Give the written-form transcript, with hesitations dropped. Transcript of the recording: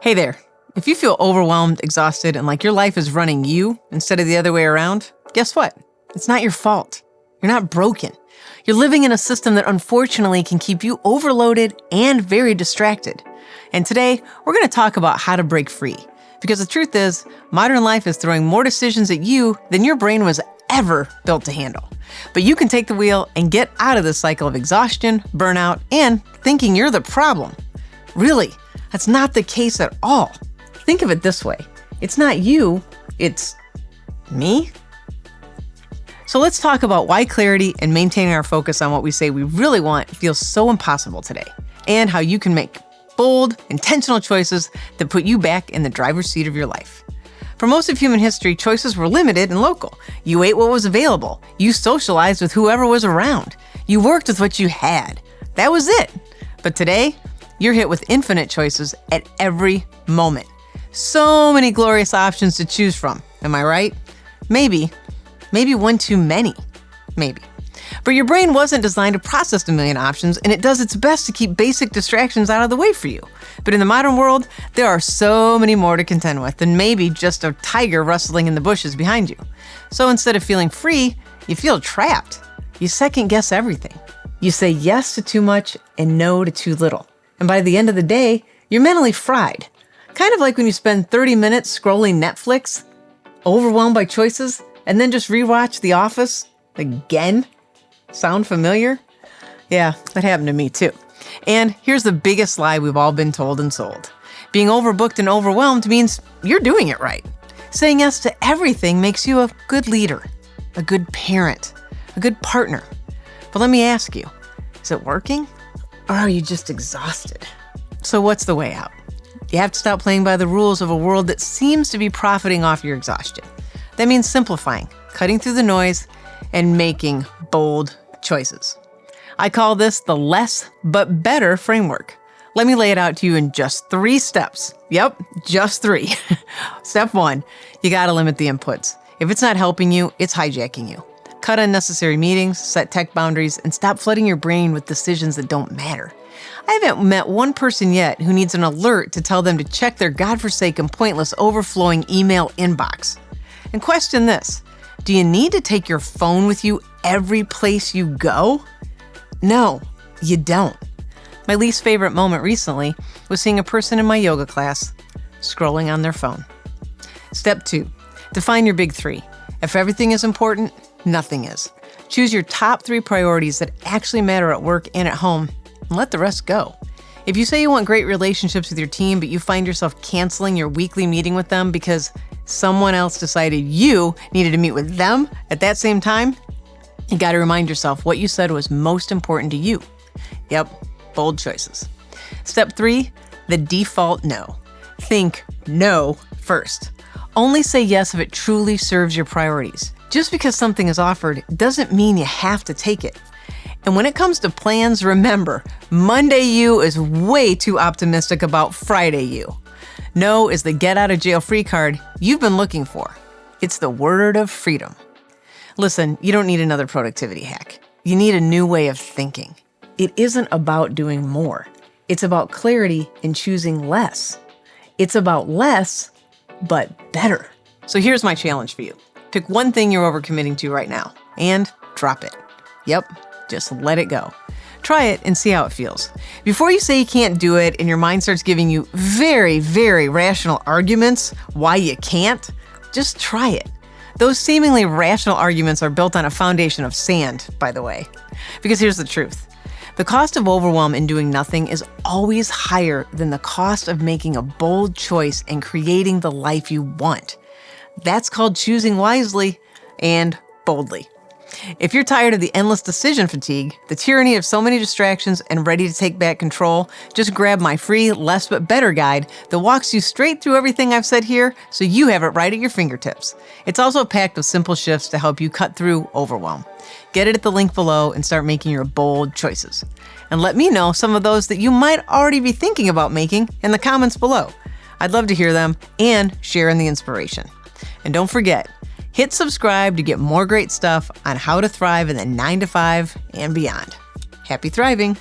Hey there. If you feel overwhelmed, exhausted, and like your life is running you instead of the other way around, guess what? It's not your fault. You're not broken. You're living in a system that unfortunately can keep you overloaded and very distracted. And today, we're going to talk about how to break free. Because the truth is, modern life is throwing more decisions at you than your brain was ever built to handle. But you can take the wheel and get out of the cycle of exhaustion, burnout, and thinking you're the problem. Really, that's not the case at all. Think of it this way. It's not you, it's me. So let's talk about why clarity and maintaining our focus on what we say we really want feels so impossible today, and how you can make bold, intentional choices that put you back in the driver's seat of your life. For most of human history, choices were limited and local. You ate what was available. You socialized with whoever was around. You worked with what you had. That was it. But today, you're hit with infinite choices at every moment. So many glorious options to choose from. Am I right? Maybe one too many. Maybe. But your brain wasn't designed to process a million options, and it does its best to keep basic distractions out of the way for you. But in the modern world, there are so many more to contend with than maybe just a tiger rustling in the bushes behind you. So instead of feeling free, you feel trapped. You second guess everything. You say yes to too much and no to too little. And by the end of the day, you're mentally fried. Kind of like when you spend 30 minutes scrolling Netflix, overwhelmed by choices, and then just rewatch The Office again. Sound familiar? Yeah, that happened to me too. And here's the biggest lie we've all been told and sold. Being overbooked and overwhelmed means you're doing it right. Saying yes to everything makes you a good leader, a good parent, a good partner. But let me ask you, is it working? Or are you just exhausted? So what's the way out? You have to stop playing by the rules of a world that seems to be profiting off your exhaustion. That means simplifying, cutting through the noise, and making bold choices. I call this the less but better framework. Let me lay it out to you in just 3 steps. Yep, just 3. Step 1, you gotta limit the inputs. If it's not helping you, it's hijacking you. Cut unnecessary meetings, set tech boundaries, and stop flooding your brain with decisions that don't matter. I haven't met one person yet who needs an alert to tell them to check their godforsaken, pointless, overflowing email inbox. And question this, do you need to take your phone with you every place you go? No, you don't. My least favorite moment recently was seeing a person in my yoga class scrolling on their phone. Step 2, define your big 3. If everything is important, nothing is. Choose your top 3 priorities that actually matter at work and at home, and let the rest go. If you say you want great relationships with your team, but you find yourself canceling your weekly meeting with them because someone else decided you needed to meet with them at that same time, you got to remind yourself what you said was most important to you. Yep, bold choices. Step 3, the default no. Think no first. Only say yes if it truly serves your priorities. Just because something is offered doesn't mean you have to take it. And when it comes to plans, remember, Monday you is way too optimistic about Friday you. No is the get out of jail free card you've been looking for. It's the word of freedom. Listen, you don't need another productivity hack. You need a new way of thinking. It isn't about doing more. It's about clarity and choosing less. It's about less, but better. So here's my challenge for you. Pick one thing you're overcommitting to right now and drop it. Yep, just let it go. Try it and see how it feels. Before you say you can't do it and your mind starts giving you very, very rational arguments why you can't, just try it. Those seemingly rational arguments are built on a foundation of sand, by the way. Because here's the truth. The cost of overwhelm in doing nothing is always higher than the cost of making a bold choice and creating the life you want. That's called choosing wisely and boldly. If you're tired of the endless decision fatigue, the tyranny of so many distractions, and ready to take back control, just grab my free Less But Better guide that walks you straight through everything I've said here so you have it right at your fingertips. It's also packed with simple shifts to help you cut through overwhelm. Get it at the link below and start making your bold choices. And let me know some of those that you might already be thinking about making in the comments below. I'd love to hear them and share in the inspiration. And don't forget, hit subscribe to get more great stuff on how to thrive in the 9 to 5 and beyond. Happy thriving!